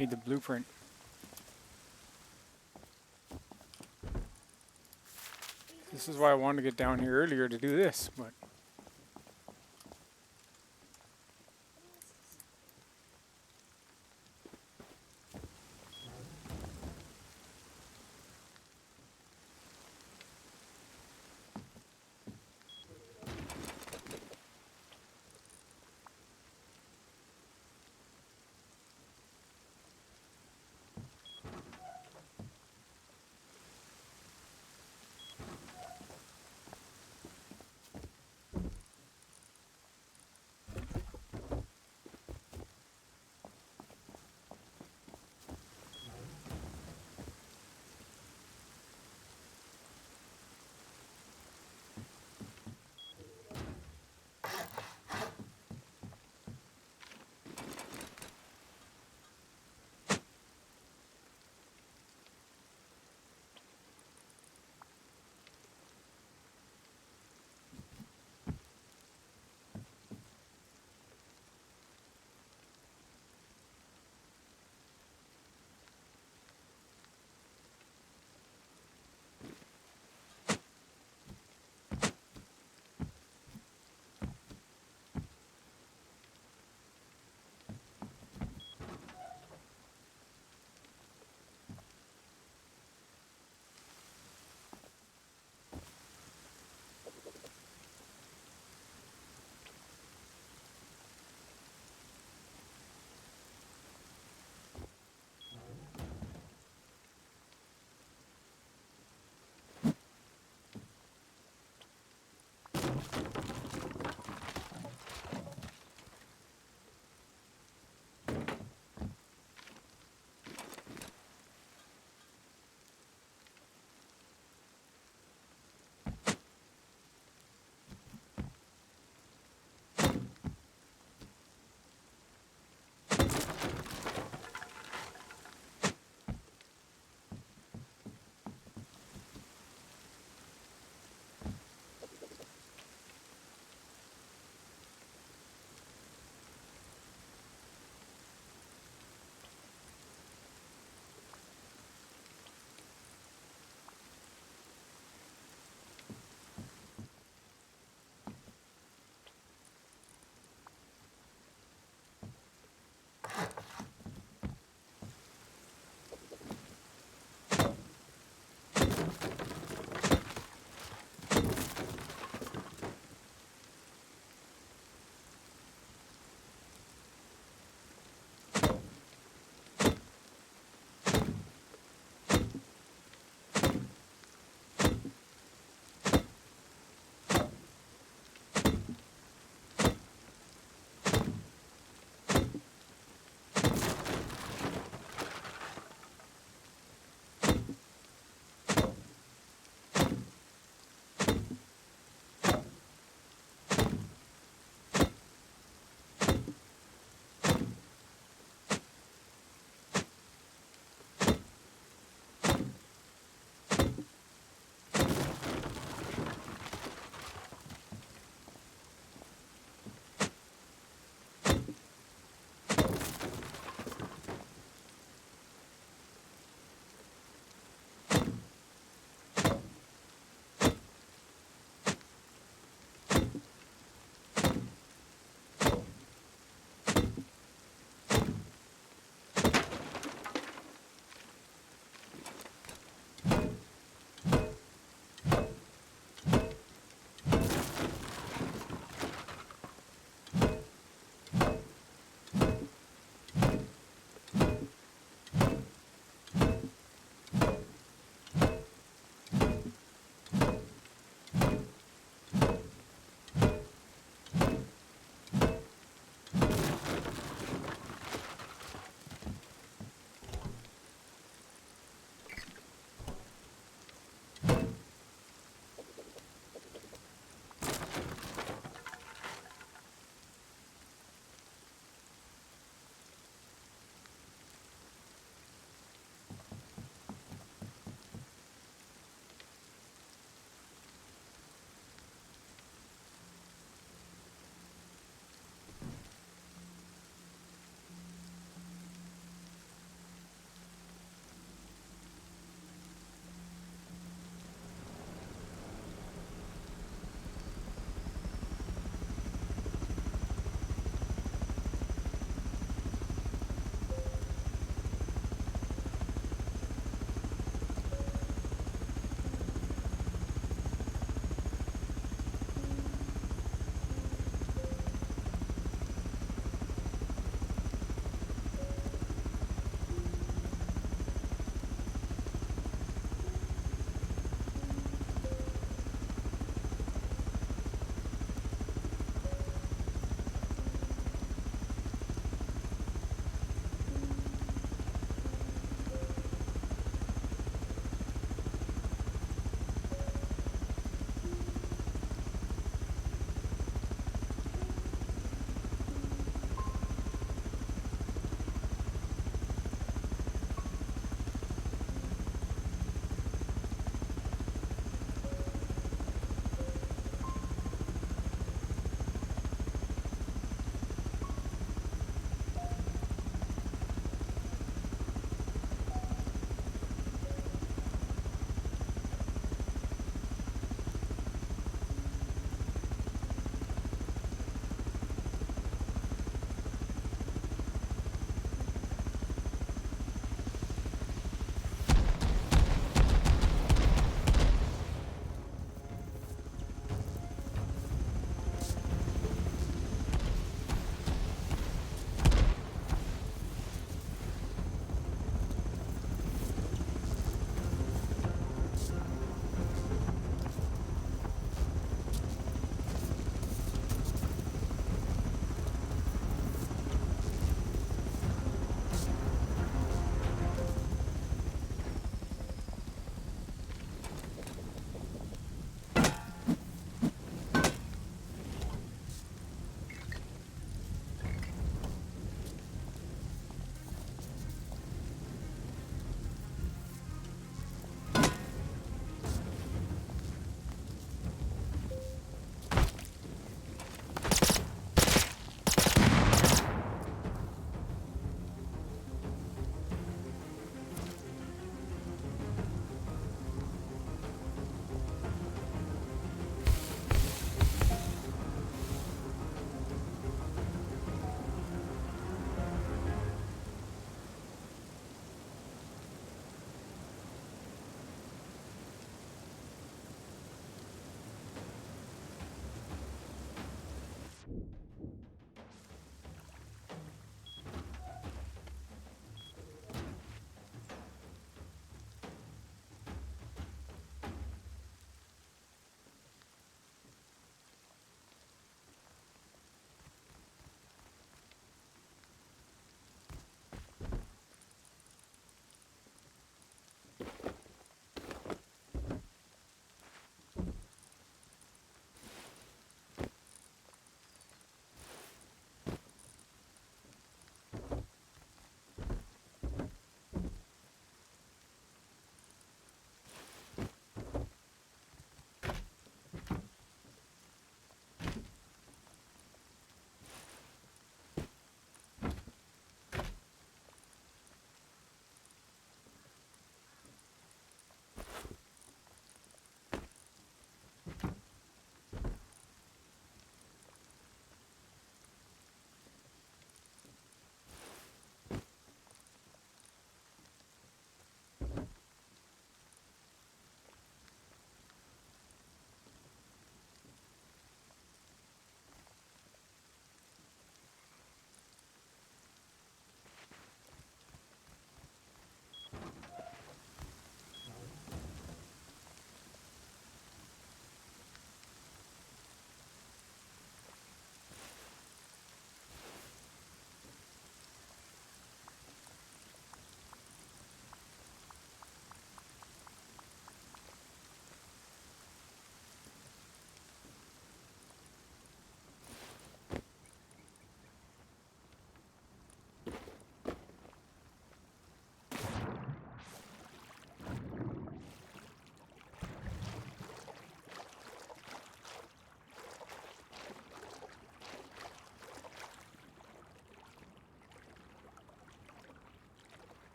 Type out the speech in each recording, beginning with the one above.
Need the blueprint. This is why I wanted to get down here earlier to do this, but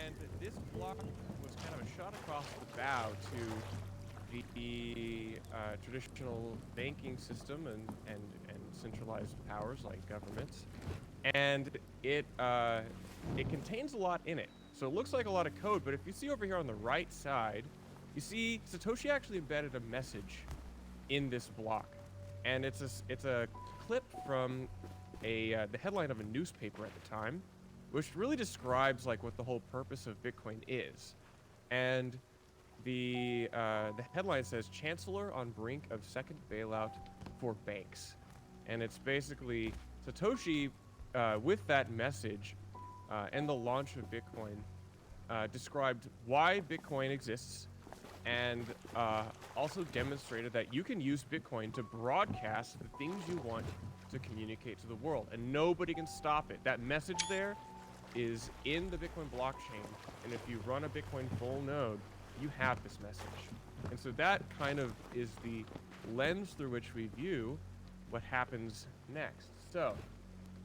And this block was kind of a shot across the bow to the traditional banking system and centralized powers like governments. And it contains a lot in it. So it looks like a lot of code, but if you see over here on the right side, you see Satoshi actually embedded a message in this block. And it's a clip from the headline of a newspaper at the time, which really describes like what the whole purpose of Bitcoin is. And the headline says Chancellor on brink of second bailout for banks. And it's basically Satoshi with that message and the launch of Bitcoin described why Bitcoin exists and also demonstrated that you can use Bitcoin to broadcast the things you want to communicate to the world, and nobody can stop it. That message there is in the Bitcoin blockchain, and if you run a Bitcoin full node, you have this message. And so that kind of is the lens through which we view what happens next. So,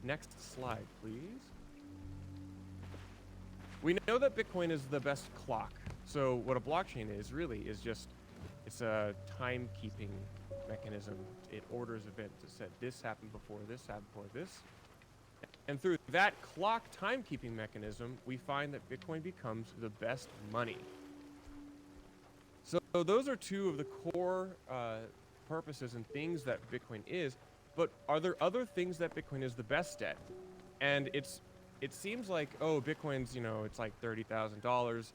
next slide, please. We know that Bitcoin is the best clock. So what a blockchain is really is just, it's a timekeeping mechanism. It orders events. It said this happened before this happened before this. And through that clock timekeeping mechanism, we find that Bitcoin becomes the best money. So those are two of the core purposes and things that Bitcoin is. But are there other things that Bitcoin is the best at? And it seems like, oh, Bitcoin's, it's like $30,000.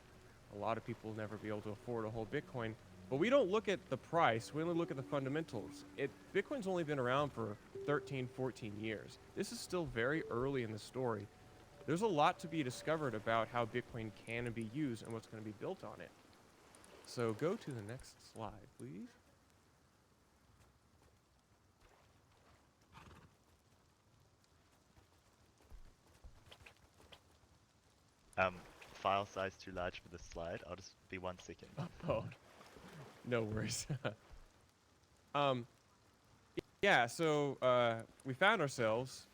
A lot of people will never be able to afford a whole Bitcoin. But we don't look at the price. We only look at the fundamentals. Bitcoin's only been around for 13, 14 years. This is still very early in the story. There's a lot to be discovered about how Bitcoin can be used and what's going to be built on it. So go to the next slide, please. File size too large for this slide. I'll just be 1 second. Oh, no worries. Yeah, so we found ourselves.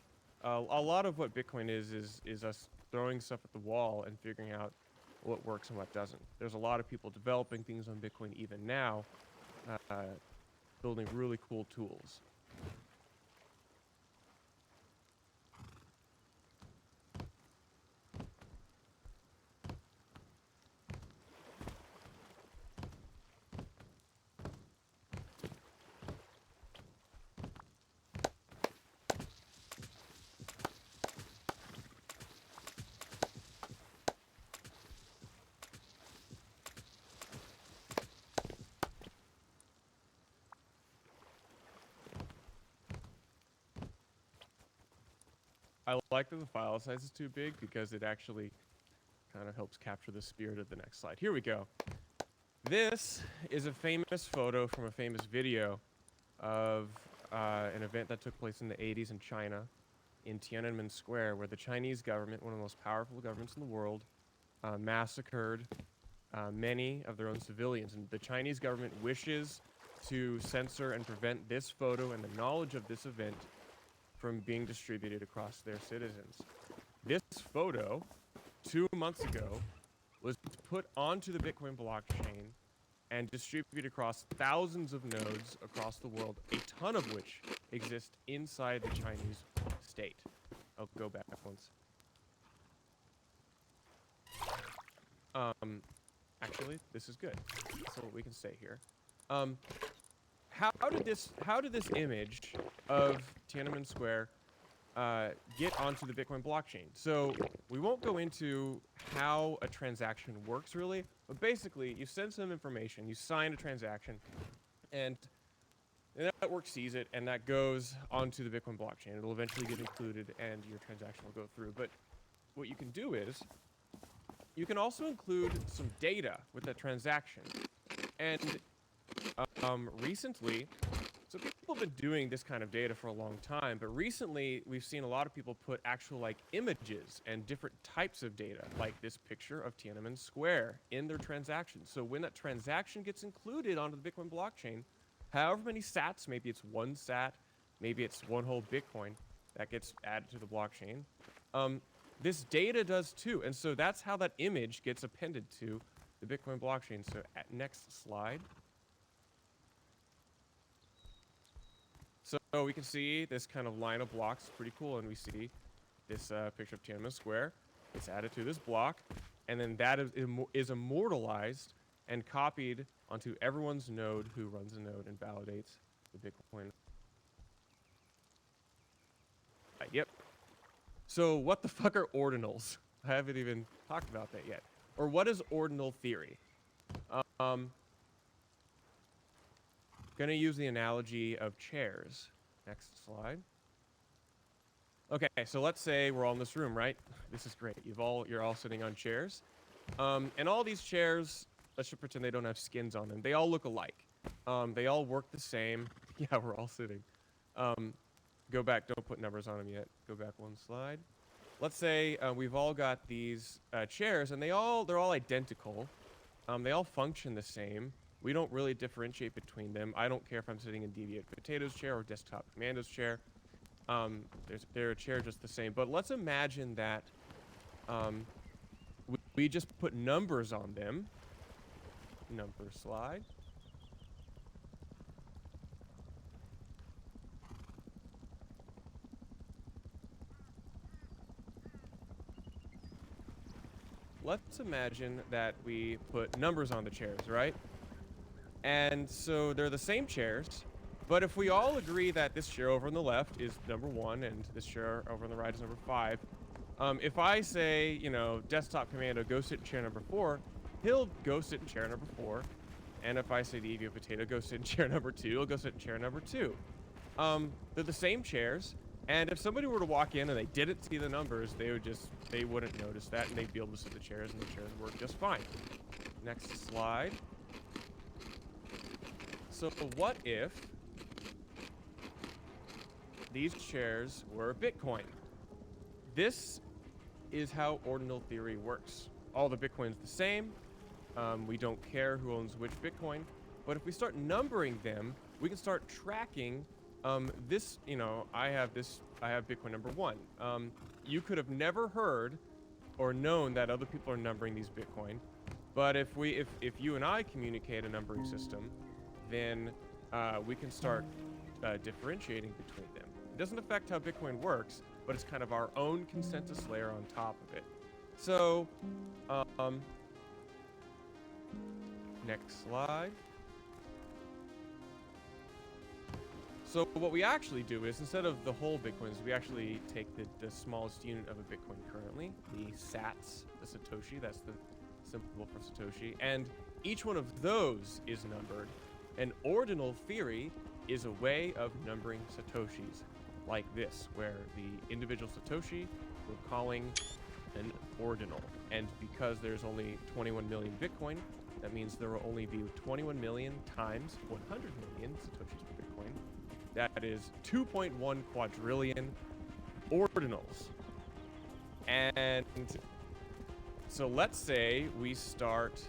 A lot of what Bitcoin is us throwing stuff at the wall and figuring out what works and what doesn't. There's a lot of people developing things on Bitcoin even now, building really cool tools. I like that the file size is too big because it actually kind of helps capture the spirit of the next slide. Here we go. This is a famous photo from a famous video of an event that took place in the 80s in China, in Tiananmen Square, where the Chinese government, one of the most powerful governments in the world, massacred many of their own civilians. And the Chinese government wishes to censor and prevent this photo and the knowledge of this event from being distributed across their citizens. This photo, 2 months ago, was put onto the Bitcoin blockchain and distributed across thousands of nodes across the world, a ton of which exist inside the Chinese state. I'll go back once. Actually, this is good. So we can stay here. How did this image of Tiananmen Square get onto the Bitcoin blockchain? So we won't go into how a transaction works really, but basically you send some information, you sign a transaction, and the network sees it, and that goes onto the Bitcoin blockchain. It'll eventually get included, and your transaction will go through. But what you can do is you can also include some data with that transaction. And recently, so people have been doing this kind of data for a long time, but recently we've seen a lot of people put actual like images and different types of data, like this picture of Tiananmen Square, in their transactions. So when that transaction gets included onto the Bitcoin blockchain, however many sats, maybe it's 1 sat, maybe it's one whole Bitcoin that gets added to the blockchain, this data does too. And so that's how that image gets appended to the Bitcoin blockchain. So next slide. So we can see this kind of line of blocks, pretty cool, and we see this picture of Tiananmen Square. It's added to this block, and then that is immortalized and copied onto everyone's node who runs a node and validates the Bitcoin. Yep. So what the fuck are ordinals? I haven't even talked about that yet. Or what is ordinal theory? Gonna use the analogy of chairs. Next slide. Okay, so let's say we're all in this room, right? This is great. You're all sitting on chairs. And all these chairs, let's just pretend they don't have skins on them. They all look alike. They all work the same. Yeah, we're all sitting. Go back, don't put numbers on them yet. Go back one slide. Let's say we've all got these chairs, and they're all identical. They all function the same. We don't really differentiate between them. I don't care if I'm sitting in Deviate Potato's chair or Desktop Commando's chair. They're a chair just the same. But let's imagine that we just put numbers on them. Number slide. Let's imagine that we put numbers on the chairs, right? And so they're the same chairs, but if we all agree that this chair over on the left is number 1 and this chair over on the right is number 5, if I say, you know, Desktop Commando, go sit in chair number 4, he'll go sit in chair number 4. And if I say the Evio Potato, go sit in chair number 2, he'll go sit in chair number 2. They're the same chairs, and if somebody were to walk in and they didn't see the numbers, they wouldn't notice that, and they'd be able to see the chairs, and the chairs work just fine. Next slide. So what if these chairs were Bitcoin? This is how ordinal theory works. All the Bitcoin's the same. We don't care who owns which Bitcoin. But if we start numbering them, we can start tracking this. You know, I have Bitcoin number 1. You could have never heard or known that other people are numbering these Bitcoin. But if you and I communicate a numbering system, then we can start differentiating between them. It doesn't affect how Bitcoin works, but it's kind of our own consensus layer on top of it. So, next slide. So what we actually do is, instead of the whole Bitcoins, we actually take the smallest unit of a Bitcoin currently, the sats, the Satoshi, that's the symbol for Satoshi, and each one of those is numbered. An ordinal theory is a way of numbering Satoshis, like this, where the individual Satoshi we're calling an ordinal. And because there's only 21 million Bitcoin, that means there will only be 21 million times 100 million Satoshis per Bitcoin. That is 2.1 quadrillion ordinals. And so let's say we start,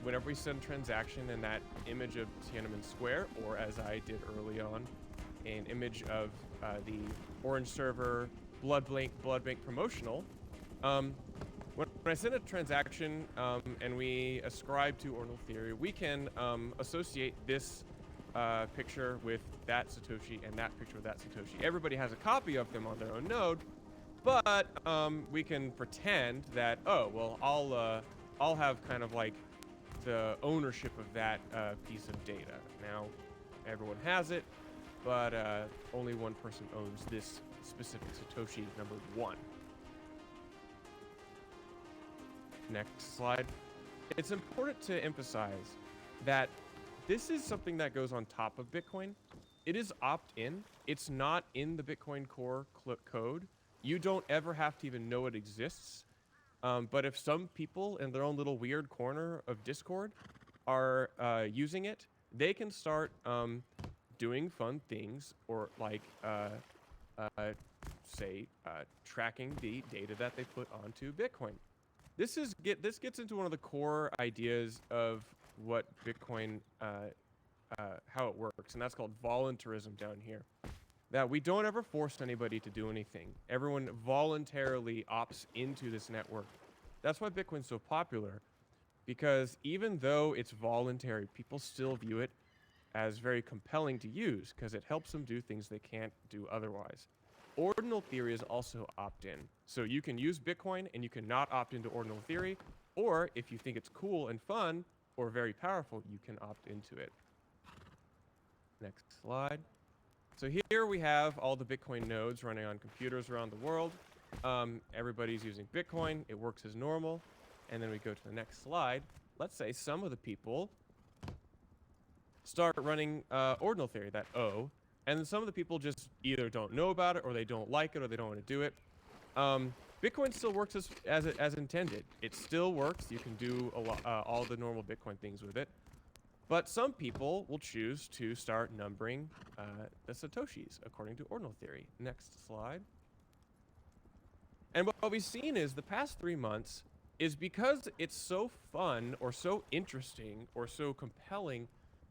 whenever we send a transaction in that image of Tiananmen Square, or as I did early on, an image of the Orange server blood bank promotional, when I send a transaction and we ascribe to ordinal theory, we can associate this picture with that Satoshi and that picture with that Satoshi. Everybody has a copy of them on their own node, but we can pretend that, oh, well, I'll have kind of like the ownership of that piece of data. Now, everyone has it, but only one person owns this specific Satoshi number 1. Next slide. It's important to emphasize that this is something that goes on top of Bitcoin. It is opt-in. It's not in the Bitcoin core code. You don't ever have to even know it exists. But if some people in their own little weird corner of Discord are using it, they can start doing fun things, or like, say, tracking the data that they put onto Bitcoin. This gets into one of the core ideas of what Bitcoin, how it works, and that's called voluntarism down here. that we don't ever force anybody to do anything. Everyone voluntarily opts into this network. That's why Bitcoin's so popular, because even though it's voluntary, people still view it as very compelling to use because it helps them do things they can't do otherwise. Ordinal theory is also opt-in. So you can use Bitcoin and you can not opt into ordinal theory, or if you think it's cool and fun or very powerful, you can opt into it. Next slide. So here we have all the Bitcoin nodes running on computers around the world. Everybody's using Bitcoin. It works as normal. And then we go to the next slide. Let's say some of the people start running ordinal theory, that O, and then some of the people just either don't know about it, or they don't like it, or they don't want to do it. Bitcoin still works as intended. It still works. You can do all the normal Bitcoin things with it. But some people will choose to start numbering the Satoshis according to ordinal theory. Next slide. And what we've seen is the past 3 months is because it's so fun or so interesting or so compelling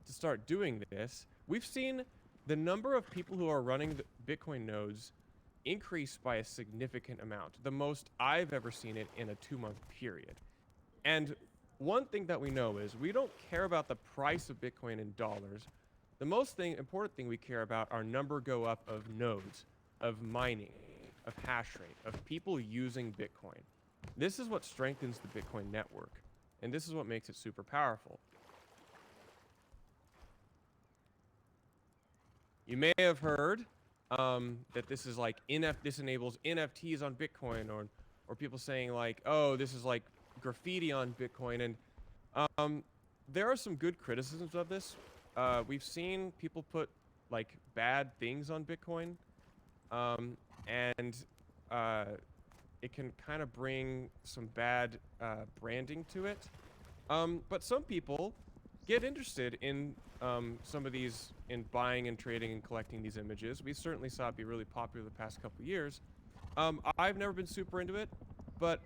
to start doing this, we've seen the number of people who are running the Bitcoin nodes increase by a significant amount, the most I've ever seen it in a 2-month period. And one thing that we know is we don't care about the price of Bitcoin in dollars. The most important thing we care about are number go up of nodes, of mining, of hash rate, of people using Bitcoin. This is what strengthens the Bitcoin network, and this is what makes it super powerful. You may have heard that this is like this enables NFTs on Bitcoin, or people saying like, oh, this is like graffiti on Bitcoin, and there are some good criticisms of this. We've seen people put like bad things on Bitcoin, and it can kind of bring some bad branding to it. But some people get interested in some of these, in buying and trading and collecting these images. We certainly saw it be really popular the past couple years. I've never been super into it, but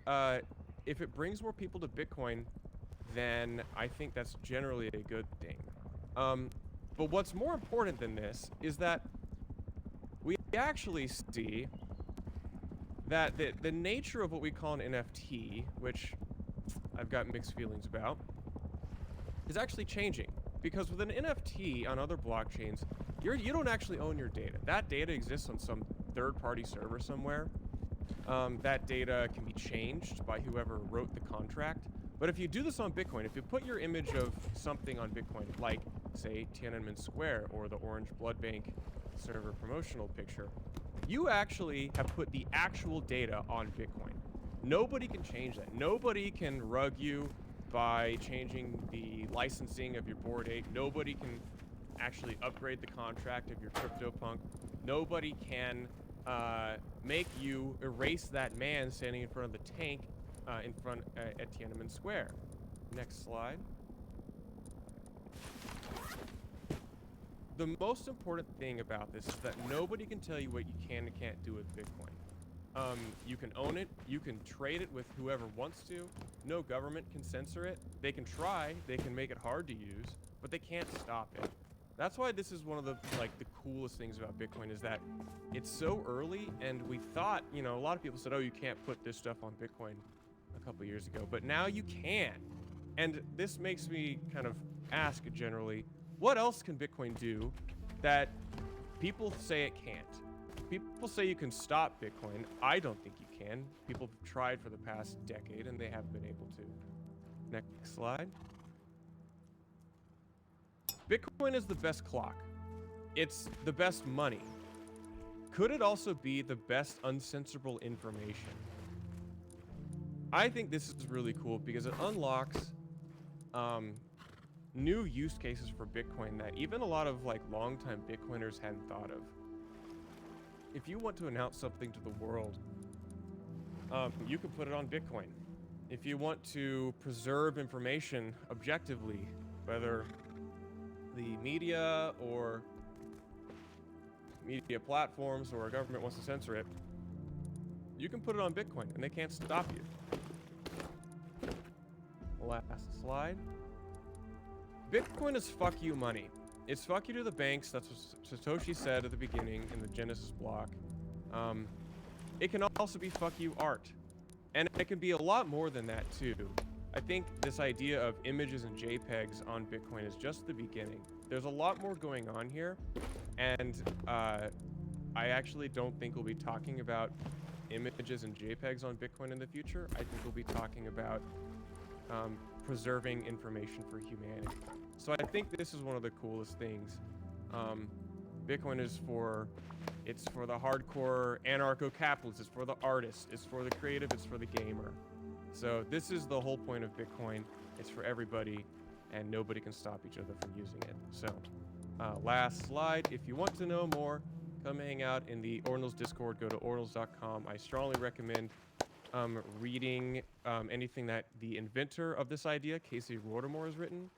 if it brings more people to Bitcoin, then I think that's generally a good thing. But what's more important than this is that we actually see that the nature of what we call an NFT, which I've got mixed feelings about, is actually changing. Because with an NFT on other blockchains, you don't actually own your data. That data exists on some third-party server somewhere. That data can be changed by whoever wrote the contract. But if you do this on Bitcoin, if you put your image of something on Bitcoin, like, say, Tiananmen Square or the Orange Blood Bank server promotional picture, you actually have put the actual data on Bitcoin. Nobody can change that. Nobody can rug you by changing the licensing of your Bored Ape. Nobody can actually upgrade the contract of your CryptoPunk. Nobody can make you erase that man standing in front of the tank in front at Tiananmen Square. Next slide. The most important thing about this is that nobody can tell you what you can and can't do with Bitcoin. You can own it, you can trade it with whoever wants to. No government can censor it. They can try, they can make it hard to use, but they can't stop it. That's why this is one of the coolest things about Bitcoin, is that it's so early, and we thought, a lot of people said, oh, you can't put this stuff on Bitcoin a couple years ago, but now you can. And this makes me kind of ask generally, what else can Bitcoin do that people say it can't? People say you can stop Bitcoin. I don't think you can. People have tried for the past decade and they haven't been able to. Next slide. Bitcoin is the best clock. It's the best money. Could it also be the best uncensorable information? I think this is really cool because it unlocks new use cases for Bitcoin that even a lot of longtime Bitcoiners hadn't thought of. If you want to announce something to the world, you can put it on Bitcoin. If you want to preserve information objectively, whether the media or media platforms or a government wants to censor it, you can put it on Bitcoin and they can't stop you. Last slide. Bitcoin is fuck you money. it's fuck you to the banks. That's what Satoshi said at the beginning in the Genesis block. It can also be fuck you art. And it can be a lot more than that too. I think this idea of images and JPEGs on Bitcoin is just the beginning. There's a lot more going on here, and I actually don't think we'll be talking about images and JPEGs on Bitcoin in the future. I think we'll be talking about preserving information for humanity. So I think this is one of the coolest things. Bitcoin is it's for the hardcore anarcho-capitalists, it's for the artists, it's for the creative, it's for the gamer. So this is the whole point of Bitcoin. It's for everybody, and nobody can stop each other from using it. So last slide. If you want to know more, come hang out in the Ordinals Discord. Go to ordinals.com. I strongly recommend reading anything that the inventor of this idea, Casey Rodarmore, has written.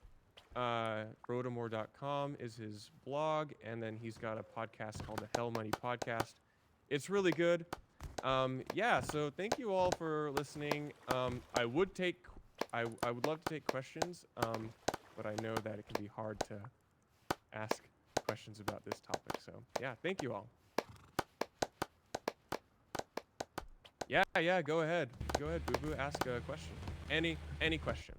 Rodarmore.com is his blog, and then he's got a podcast called the Hell Money Podcast. It's really good. Yeah, so thank you all for listening. I would love to take questions, but I know that it can be hard to ask questions about this topic. So yeah, thank you all. Yeah, go ahead. Go ahead, Boo Boo, ask a question. Any question.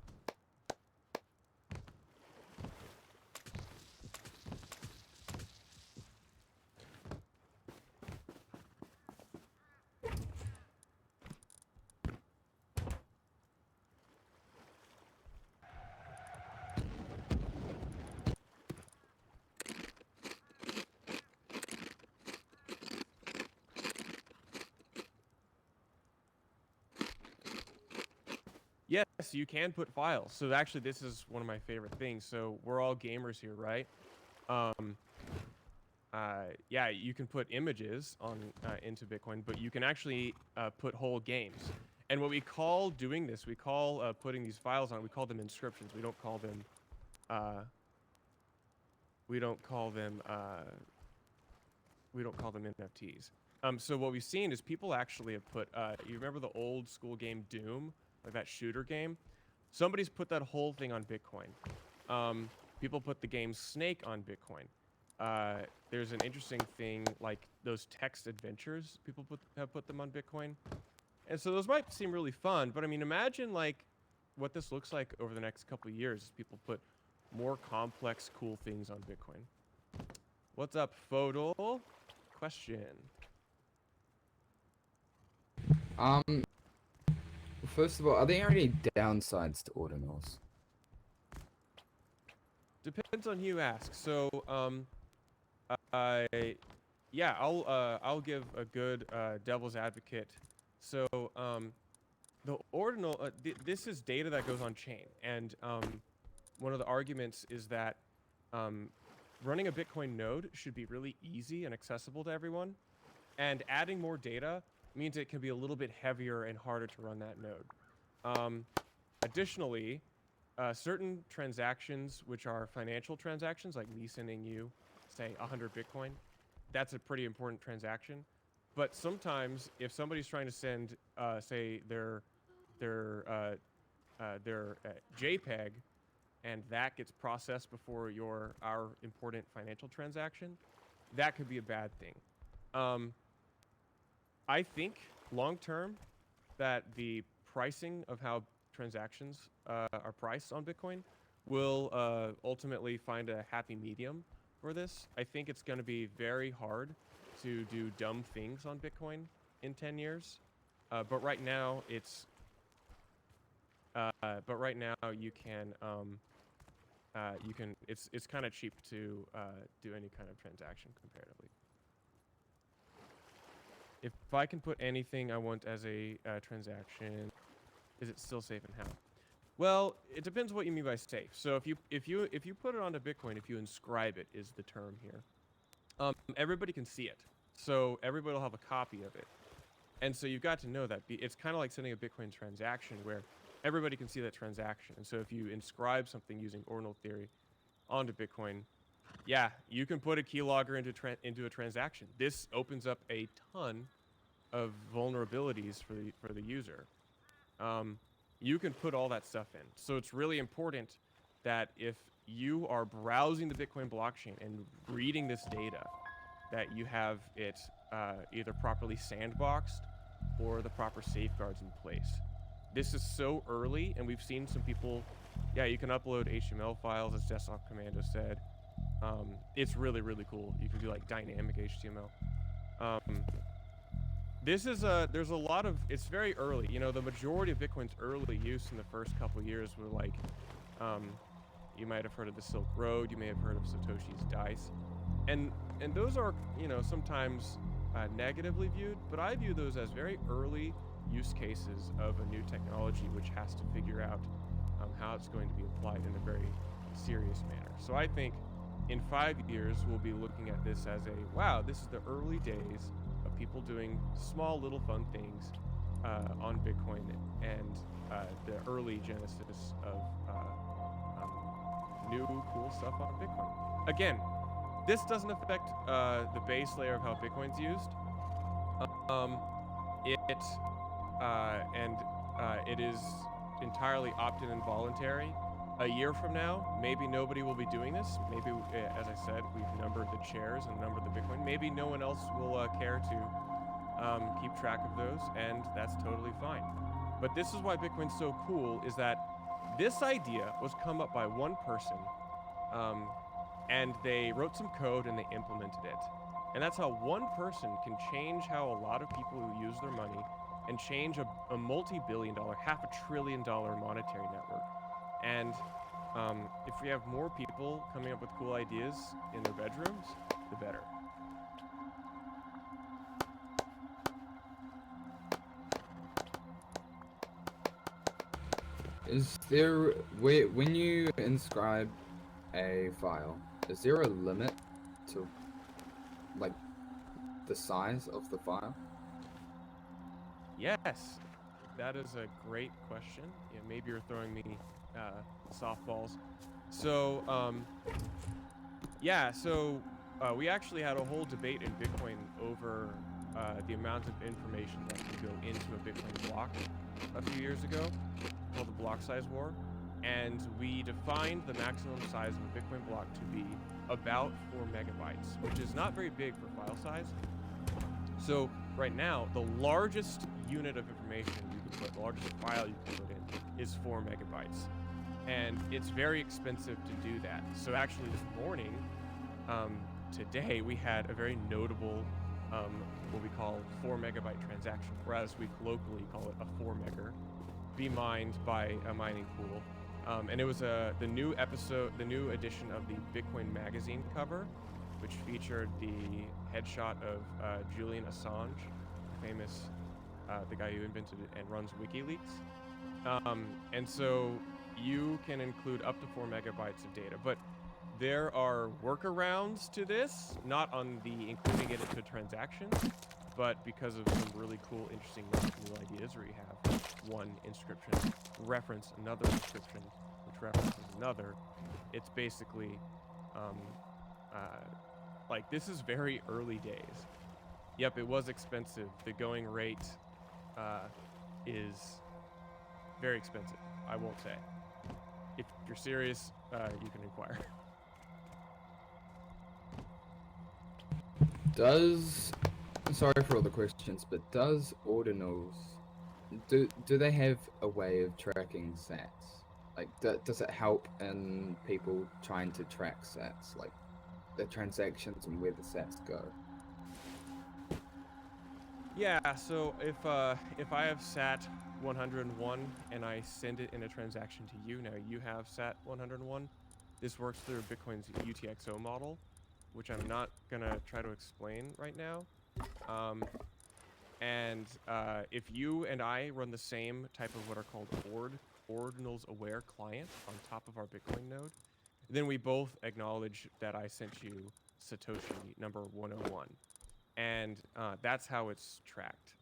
Yes, you can put files. So actually, this is one of my favorite things. So we're all gamers here, right? Yeah, you can put images on into Bitcoin, but you can actually put whole games. And what we call doing this, we call putting these files on. We call them inscriptions. We don't call them. We don't call them NFTs. So what we've seen is people actually have put. You remember the old school game Doom? Like that shooter game, somebody's put that whole thing on Bitcoin. People put the game Snake on Bitcoin. There's an interesting thing like those text adventures. People have put them on Bitcoin, and so those might seem really fun. But I mean, imagine like what this looks like over the next couple of years as people put more complex, cool things on Bitcoin. What's up, Fodal? Question. First of all, are there any downsides to ordinals? Depends on who you ask. So, yeah, I'll give a good devil's advocate. So, the ordinal, this is data that goes on chain, and one of the arguments is that running a Bitcoin node should be really easy and accessible to everyone, and adding more data means it can be a little bit heavier and harder to run that node. Additionally, certain transactions, which are financial transactions, like me sending you, say, 100 Bitcoin, that's a pretty important transaction. But sometimes, if somebody's trying to send, say, their JPEG, and that gets processed before our important financial transaction, that could be a bad thing. I think long term that the pricing of how transactions are priced on Bitcoin will ultimately find a happy medium for this. I think it's going to be very hard to do dumb things on Bitcoin in 10 years. But right now it's it's kind of cheap to do any kind of transaction comparatively. If I can put anything I want as a transaction, is it still safe and how? Well, it depends what you mean by safe. So if you put it onto Bitcoin, if you inscribe it is the term here. Everybody can see it, so everybody will have a copy of it. And so you've got to know that it's kind of like sending a Bitcoin transaction where everybody can see that transaction. And so if you inscribe something using ordinal theory onto Bitcoin, yeah, you can put a keylogger into a transaction. This opens up a ton of vulnerabilities for the user. You can put all that stuff in. So it's really important that if you are browsing the Bitcoin blockchain and reading this data, that you have it either properly sandboxed or the proper safeguards in place. This is so early, and we've seen some people, yeah, you can upload HTML files, as Desktop Commando said. It's really, really cool. You can do like dynamic HTML. There's a lot of, it's very early. You know, the majority of Bitcoin's early use in the first couple years were like, you might have heard of the Silk Road, you may have heard of Satoshi's Dice. And those are, you know, sometimes negatively viewed, but I view those as very early use cases of a new technology which has to figure out how it's going to be applied in a very serious manner. So I think in 5 years, we'll be looking at this as a, wow, this is the early days of people doing small little fun things on Bitcoin and the early genesis of new cool stuff on Bitcoin. Again, this doesn't affect the base layer of how Bitcoin's used. It is entirely opt-in and voluntary. A year from now, maybe nobody will be doing this. Maybe, as I said, we've numbered the chairs and numbered the Bitcoin. Maybe no one else will care to keep track of those, and that's totally fine. But this is why Bitcoin's so cool, is that this idea was come up by one person, and they wrote some code and they implemented it. And that's how one person can change how a lot of people who use their money and change a multi-billion dollar, $500 billion monetary network. And if we have more people coming up with cool ideas in their bedrooms, the better. Is there, when you inscribe a file, is there a limit to, like, the size of the file? Yes, that is a great question. Yeah, maybe you're throwing me softballs. So, we actually had a whole debate in Bitcoin over the amount of information that can go into a Bitcoin block a few years ago, called the block size war. And we defined the maximum size of a Bitcoin block to be about 4 megabytes, which is not very big for file size. So right now, the largest unit of information you can put, the largest file you can put in is 4 megabytes. And it's very expensive to do that. So actually this morning, today, we had a very notable, what we call 4 megabyte transaction, whereas we colloquially call it a 4 megger, be mined by a mining pool. And it was the new edition of the Bitcoin magazine cover, which featured the headshot of Julian Assange, famous, the guy who invented it and runs WikiLeaks. And so you can include up to 4 megabytes of data, but there are workarounds to this, not on the including it into transactions, but because of some really cool, interesting new ideas where you have one inscription reference another inscription, which references another. It's basically, like, this is very early days. Yep, it was expensive. The going rate is very expensive, I won't say. If you're serious, you can inquire. Sorry for all the questions, but does ordinals, do they have a way of tracking sats? Like, does it help in people trying to track sats, like the transactions and where the sats go? Yeah, so if I have sat 101 and I send it in a transaction to you, now you have sat 101. This works through Bitcoin's UTXO model, which I'm not gonna try to explain right now. If you and I run the same type of what are called ordinals aware client on top of our Bitcoin node, then we both acknowledge that I sent you Satoshi number 101. And that's how it's tracked.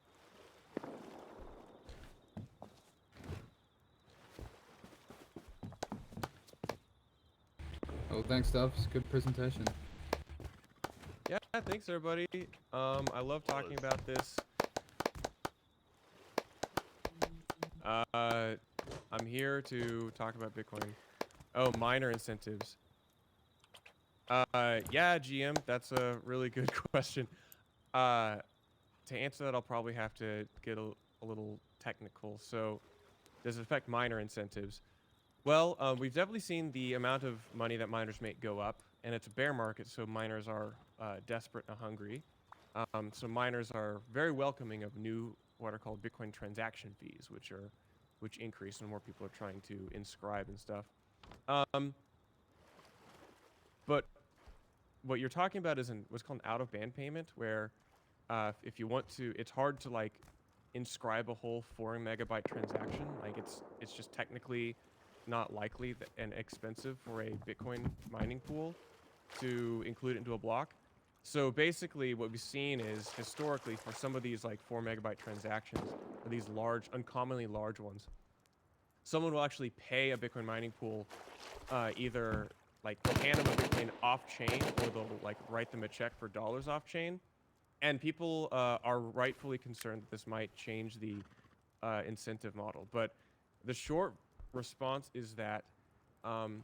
Oh, thanks, Stubbs. Good presentation. Yeah, thanks everybody. I love talking about this. I'm here to talk about Bitcoin. Oh, miner incentives. Yeah, GM, that's a really good question. To answer that, I'll probably have to get a little technical. So, does it affect miner incentives? Well, we've definitely seen the amount of money that miners make go up, and it's a bear market, so miners are desperate and hungry. So miners are very welcoming of new what are called Bitcoin transaction fees, which increase and more people are trying to inscribe and stuff. But what you're talking about is what's called an out-of-band payment, where if you want to, it's hard to like inscribe a whole 4 megabyte transaction. Like it's just technically not likely and expensive for a Bitcoin mining pool to include it into a block. So basically what we've seen is historically for some of these like 4 megabyte transactions, or these large, uncommonly large ones, someone will actually pay a Bitcoin mining pool either like they'll hand them a Bitcoin off chain, or they'll like write them a check for dollars off chain. And people are rightfully concerned that this might change the incentive model. But the short response is that um,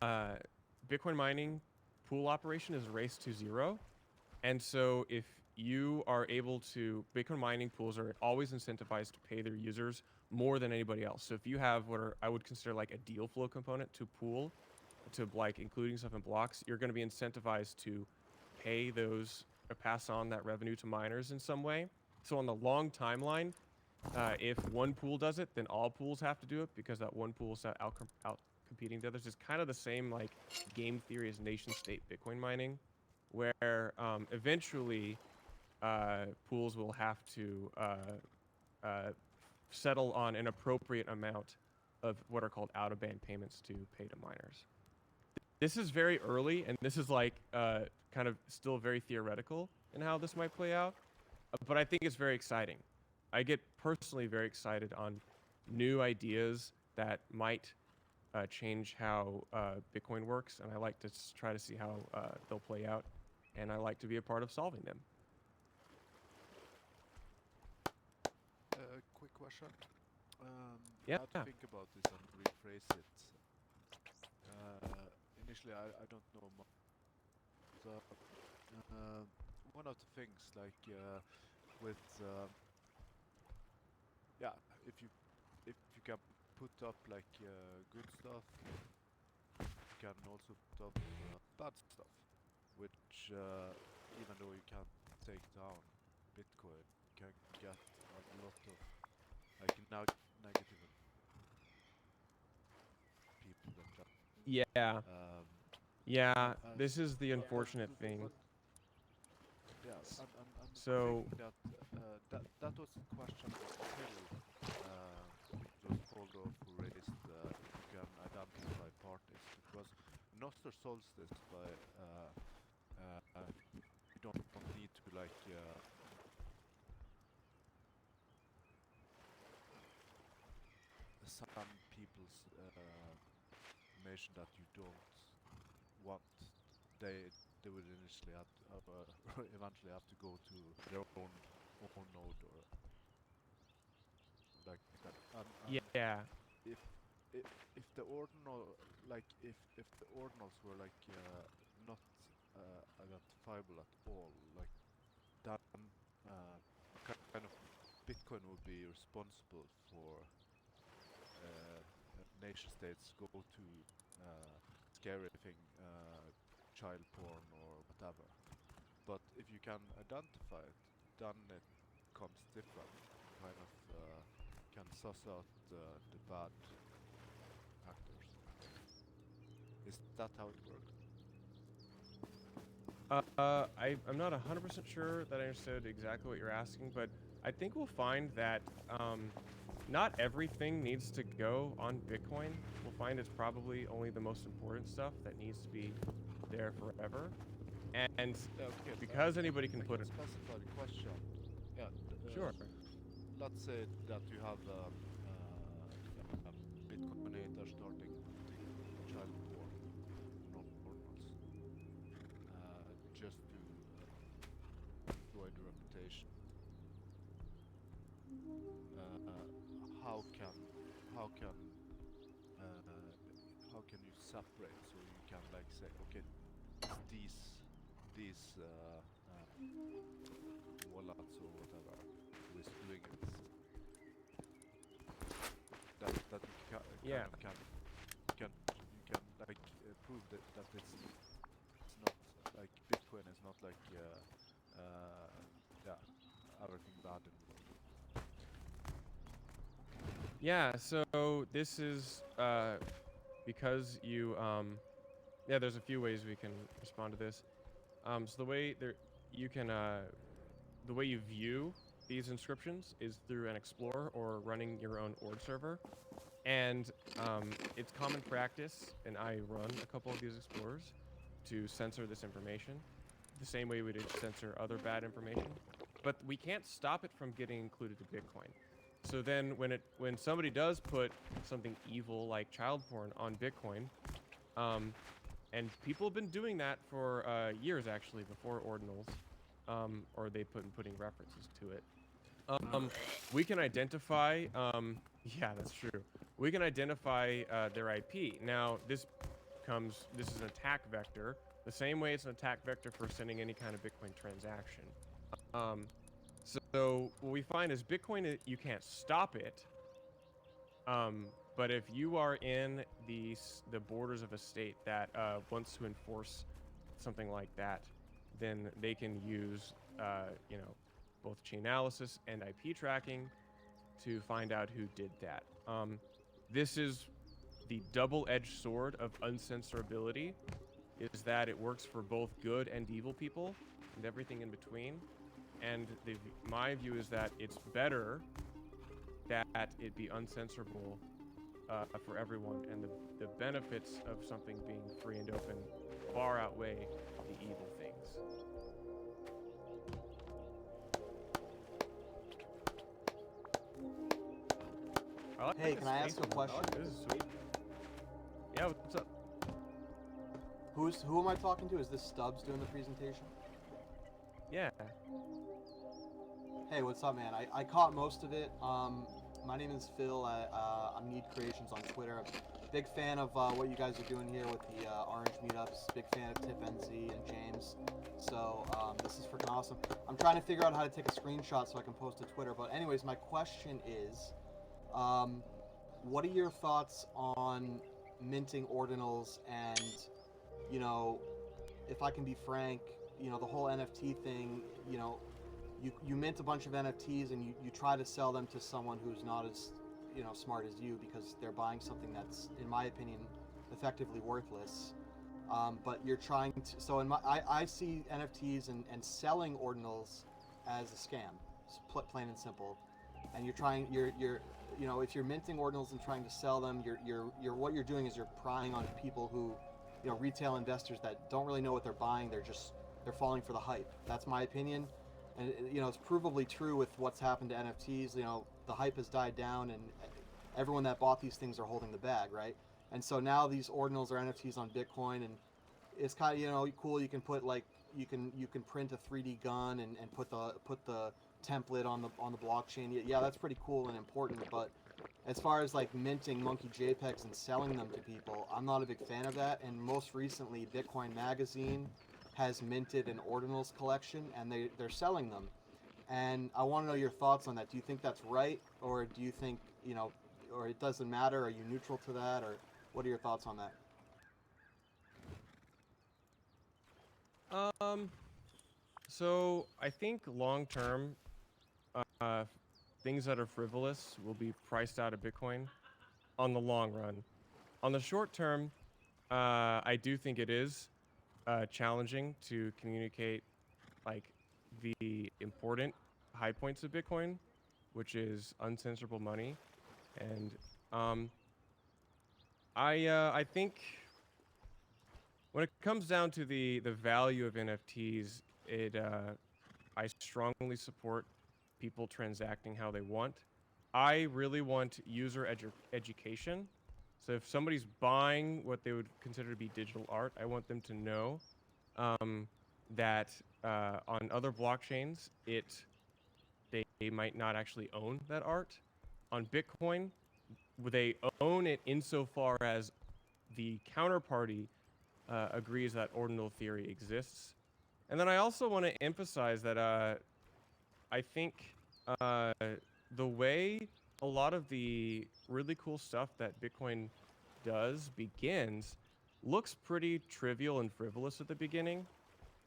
Bitcoin mining pool operation is race to zero. And so if you are able to, Bitcoin mining pools are always incentivized to pay their users more than anybody else. So if you have what I would consider like a deal flow component to pool, to like including stuff in blocks, you're going to be incentivized to pay those or pass on that revenue to miners in some way. So on the long timeline, if one pool does it, then all pools have to do it because that one pool is out competing the others. It's kind of the same like game theory as nation state Bitcoin mining, where eventually pools will have to settle on an appropriate amount of what are called out-of-band payments to pay to miners. This is very early, and this is like kind of still very theoretical in how this might play out, but I think it's very exciting. I get personally very excited on new ideas that might change how Bitcoin works, and I like to try to see how they'll play out, and I like to be a part of solving them. Quick question. Yeah. How to think about this and rephrase it? Initially, I don't know much. So, one of the things, like with yeah, if you can put up like good stuff, you can also put up bad stuff, which even though you can't take down Bitcoin, you can get a lot of like negative people that just Yeah. Yeah, and this is the unfortunate thing. yeah, and So, I think that that was the question until which was called off who raised if you can identify parties, because Noster solves this by you don't need to like some people's information that you don't want. They they would initially have to, eventually have to go to their own node or like that. And yeah. if if the ordinal if the ordinals were like not identifiable at all, like then kind of Bitcoin would be responsible for nation states go to scary thing, child porn or whatever. But if you can identify it, then it becomes different. Kind of can suss out the bad actors. Is that how it works? I'm not 100% sure that I understood exactly what you're asking, but I think we'll find that not everything needs to go on Bitcoin. We'll find it's probably only the most important stuff that needs to be there forever. And Okay, because anybody can I put can it... specify the question. Yeah, Sure. let's say that you have a Bitcoinator starting putting child porn on ordinals just to destroy the reputation. How can how can you separate so you can like say, okay, it's these wallets or whatever who is doing it. That you Yeah. can like prove that it's not like Bitcoin is not like yeah, everything bad in the world. Yeah, so this is because you yeah, there's a few ways we can respond to this. So the way there you can the way you view these inscriptions is through an explorer or running your own ord server. And it's common practice, and I run a couple of these explorers to censor this information the same way we would censor other bad information. But we can't stop it from getting included to Bitcoin. So then when somebody does put something evil like child porn on Bitcoin, and people have been doing that for years actually before ordinals, or they've putting references to it. We can identify. Yeah, that's true. We can identify their IP. Now, this is an attack vector, the same way it's an attack vector for sending any kind of Bitcoin transaction. Um, so what we find is Bitcoin, you can't stop it. But if you are in the borders of a state that wants to enforce something like that, then they can use you know, both chain analysis and IP tracking to find out who did that. This is the double-edged sword of uncensorability, is that it works for both good and evil people and everything in between. And my view is that it's better that it be uncensorable for everyone, and the benefits of something being free and open far outweigh the evil things. I like Hey, this can I ask face a question? This is sweet. Yeah, what's up? Who am I talking to? Is this Stubbs doing the presentation? Yeah. Hey, what's up, man? I caught most of it. My name is Phil. I'm Need Creations on Twitter. Big fan of what you guys are doing here with the Orange Meetups. Big fan of Tip NZ and James. So this is freaking awesome. I'm trying to figure out how to take a screenshot so I can post to Twitter. But anyways, my question is, what are your thoughts on minting ordinals and, you know, if I can be frank, you know, the whole NFT thing, you know, you mint a bunch of NFTs and you try to sell them to someone who's not as, you know, smart as you because they're buying something that's, in my opinion, effectively worthless. But you're trying to, so I see NFTs and selling ordinals as a scam, plain and simple. And you're you know, if you're minting ordinals and trying to sell them, you're what you're doing is you're prying on people who, you know, retail investors that don't really know what they're buying. They're falling for the hype. That's my opinion. And you know, it's provably true with what's happened to NFTs. You know, the hype has died down, and everyone that bought these things are holding the bag, right? And so now these ordinals are NFTs on Bitcoin, and it's kind of, you know, cool. You can put like you can print a 3D gun and put the template on the blockchain. Yeah, that's pretty cool and important. But as far as like minting monkey JPEGs and selling them to people, I'm not a big fan of that. And most recently, Bitcoin Magazine has minted an ordinals collection, and they're selling them. And I want to know your thoughts on that. Do you think that's right, or do you think, you know, or it doesn't matter? Are you neutral to that, or what are your thoughts on that? So I think long term, uh, things that are frivolous will be priced out of Bitcoin on the long run. On the short term, I do think it is challenging to communicate like the important high points of Bitcoin, which is uncensorable money, and um, I think when it comes down to the value of NFTs, I strongly support people transacting how they want. I really want user education. So if somebody's buying what they would consider to be digital art, I want them to know um, that on other blockchains, they might not actually own that art. On Bitcoin, they own it insofar as the counterparty agrees that ordinal theory exists. And then I also want to emphasize that I think the way a lot of the really cool stuff that Bitcoin does begins looks pretty trivial and frivolous at the beginning.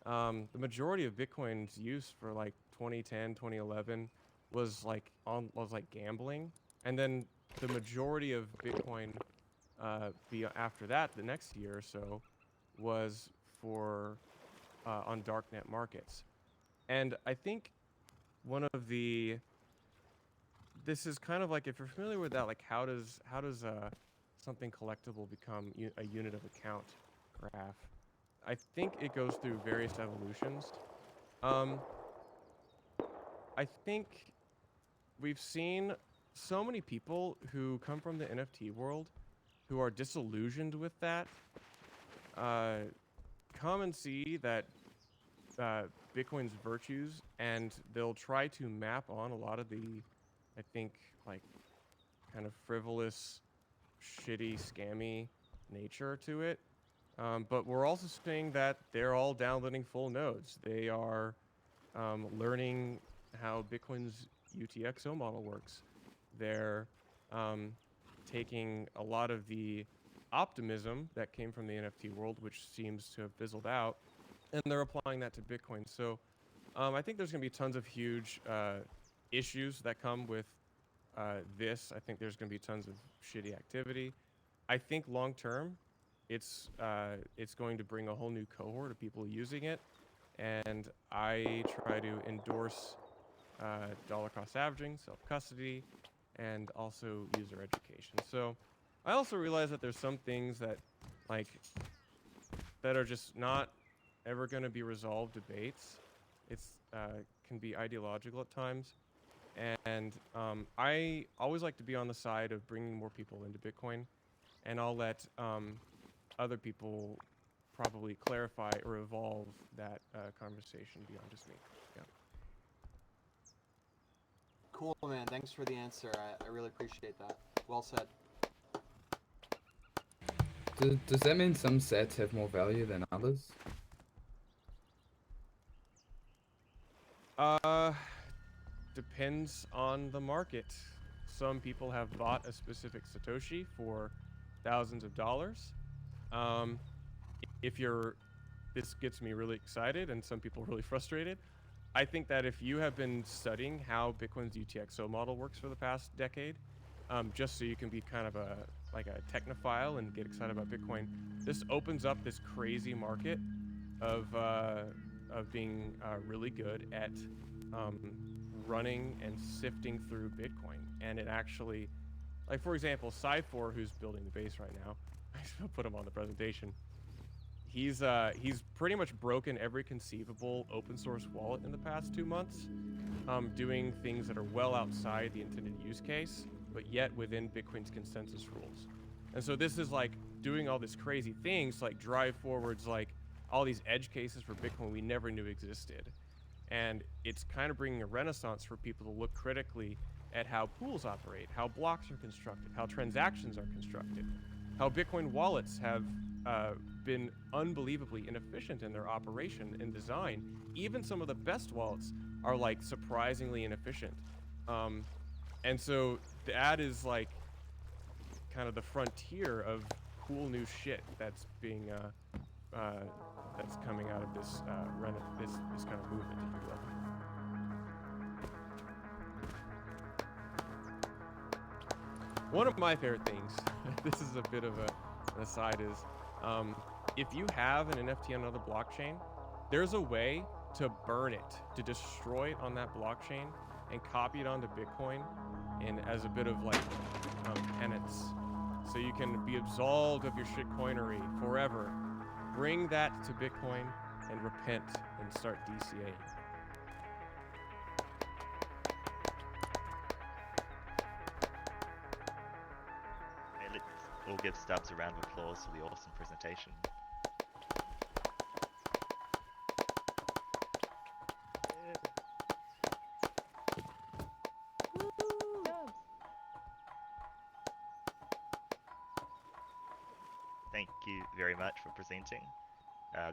The majority of Bitcoin's use for like 2010, 2011 was like gambling, and then the majority of Bitcoin after that, the next year or so, was for on darknet markets. And I think one of the this is kind of like, if you're familiar with that, like how does something collectible become a unit of account graph? I think it goes through various evolutions. I think we've seen so many people who come from the NFT world who are disillusioned with that come and see that Bitcoin's virtues, and they'll try to map on a lot of the, I think, like, kind of frivolous, shitty, scammy nature to it. But we're also seeing that they're all downloading full nodes. They are learning how Bitcoin's UTXO model works. They're taking a lot of the optimism that came from the NFT world, which seems to have fizzled out, and they're applying that to Bitcoin. So I think there's going to be tons of huge issues that come with this. I think there's going to be tons of shitty activity. I think long term, it's going to bring a whole new cohort of people using it, and I try to endorse dollar cost averaging, self-custody, and also user education. So I also realize that there's some things that that are just not ever going to be resolved debates. It's can be ideological at times, and I always like to be on the side of bringing more people into Bitcoin, and I'll let other people probably clarify or evolve that conversation beyond just me. Yeah. Cool, man. Thanks for the answer. I really appreciate that. Well said. Does that mean some sets have more value than others? Depends on the market. Some people have bought a specific Satoshi for thousands of dollars. This gets me really excited and some people really frustrated. I think that if you have been studying how Bitcoin's UTXO model works for the past decade, just so you can be kind of a technophile and get excited about Bitcoin, this opens up this crazy market of being really good at running and sifting through Bitcoin. And it actually, like, for example, Cy4, who's building the base right now, I still put him on the presentation. He's pretty much broken every conceivable open source wallet in the past 2 months, doing things that are well outside the intended use case, but yet within Bitcoin's consensus rules. And so this is like doing all these crazy things, like drive forwards, like all these edge cases for Bitcoin we never knew existed. And it's kind of bringing a renaissance for people to look critically at how pools operate, how blocks are constructed, how transactions are constructed, how Bitcoin wallets have been unbelievably inefficient in their operation and design. Even some of the best wallets are like surprisingly inefficient. And so that is like kind of the frontier of cool new shit that's being that's coming out of this this kind of movement, if you will. One of my favorite things, this is a bit of an aside, is if you have an NFT on another blockchain, there's a way to burn it, to destroy it on that blockchain and copy it onto Bitcoin and as a bit of like penance. So you can be absolved of your shitcoinery forever. Bring that to Bitcoin and repent and start DCAing. Hey, let's all give Stubbs a round of applause for the awesome presentation. thank you very much for presenting.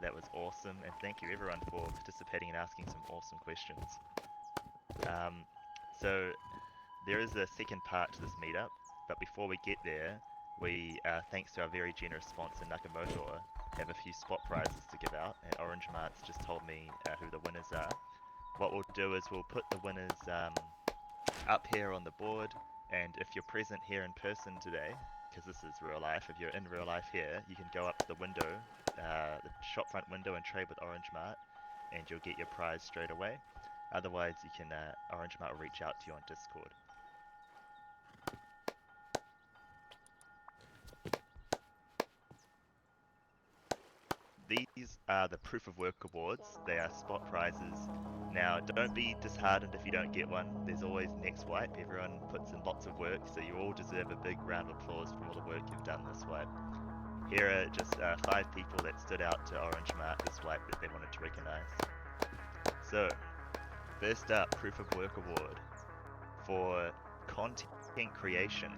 That was awesome, and thank you everyone for participating and asking some awesome questions. So there is a second part to this meetup, but before we get there, we, thanks to our very generous sponsor Nakamotor, have a few spot prizes to give out, and Orange Mart's just told me who the winners are. What we'll do is we'll put the winners up here on the board, and if you're present here in person today, because this is real life, if you're in real life here, you can go up to the window, the shop front window, and trade with Orange Mart, and you'll get your prize straight away. Otherwise, you can Orange Mart will reach out to you on Discord. These are the Proof of Work Awards. They are spot prizes. Now, don't be disheartened if you don't get one. There's always next wipe. Everyone puts in lots of work, so you all deserve a big round of applause for all the work you've done this wipe. Here are just 5 people that stood out to Orange Mart this wipe that they wanted to recognise. So, first up, Proof of Work Award for content creation.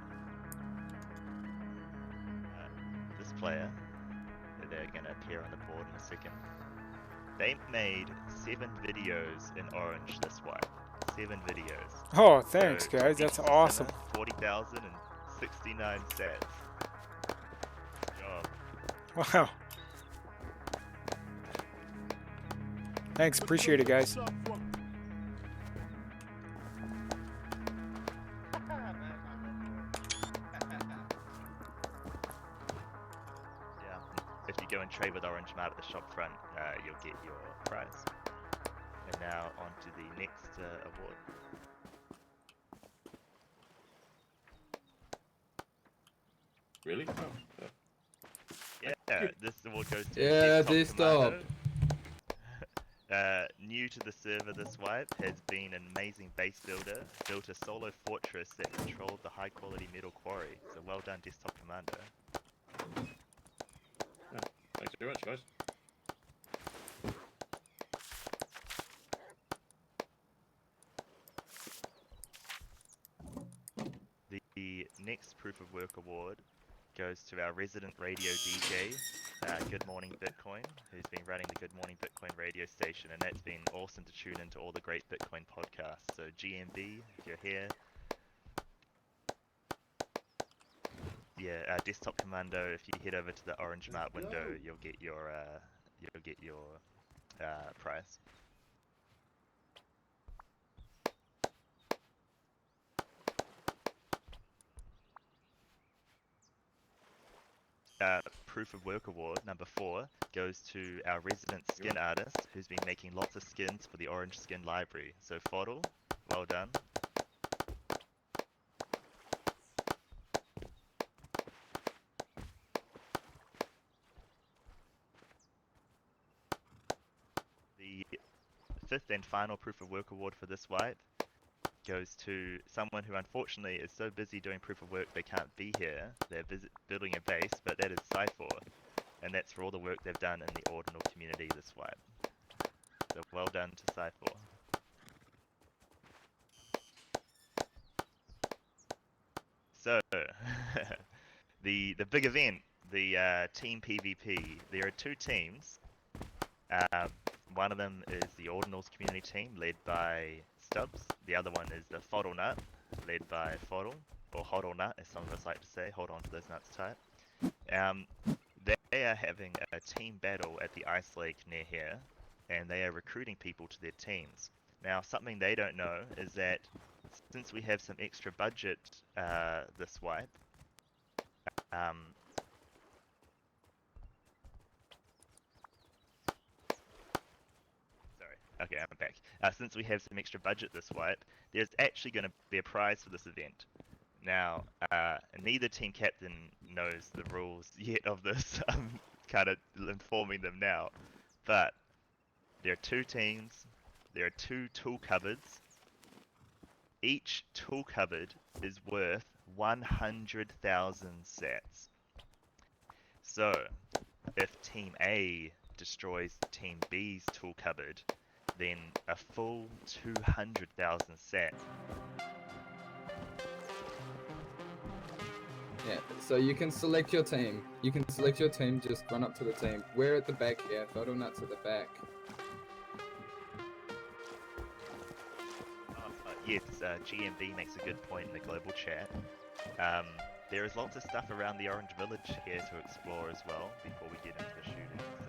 This player, they're going to appear on the board in a second. They made 7 videos in Orange this wipe. 7 videos. Oh, thanks, So, guys. each That's awesome. 40,069 sats. Good job. Wow. Thanks. Appreciate it, guys. If you go and trade with Orange Mart at the shop front, you'll get your prize. And now on to the next award. Really? Oh, Yeah, this award goes to Yeah, Desktop Desktop. Commando. New to the server this wipe, has been an amazing base builder, built a solo fortress that controlled the high quality metal quarry. So well done, Desktop Commando. thanks very much, guys. The next Proof of Work award goes to our resident radio DJ, Good Morning Bitcoin, who's been running the Good Morning Bitcoin radio station, and that's been awesome to tune into all the great Bitcoin podcasts. So GMB, if you're here, yeah, Desktop Commando, if you head over to the Orange Mart window, you'll get your prize. Proof of Work award number 4 goes to our resident skin artist, who's been making lots of skins for the Orange Skin Library. So Fodl, well done. The 5th and final Proof of Work award for this wipe goes to someone who unfortunately is so busy doing proof of work they can't be here. They're building a base, but that is Cypher, and that's for all the work they've done in the Ordinal community this wipe. So well done to Cypher. So, the big event, the team PvP. There are 2 teams. One of them is the Ordinals community team, led by Stubbs. The other one is the Fodl Nut, led by Fodl, or Hodl Nut, as some of us like to say. Hold on to those nuts tight. They are having a team battle at the ice lake near here, and they are recruiting people to their teams. Now, something they don't know is that since we have some extra budget this wipe, okay, I'm back. Since we have some extra budget this wipe, there's actually going to be a prize for this event. Now, neither team captain knows the rules yet of this. I'm kind of informing them now. But there are 2 teams. There are 2 tool cupboards. Each tool cupboard is worth 100,000 sats. So, if Team A destroys Team B's tool cupboard, then a full 200,000 sats. Yeah, so you can select your team. You can select your team, just run up to the team. We're at the back here, Photo Nuts at the back. Yes, GMB makes a good point in the global chat. There is lots of stuff around the Orange Village here to explore as well before we get into the shooting.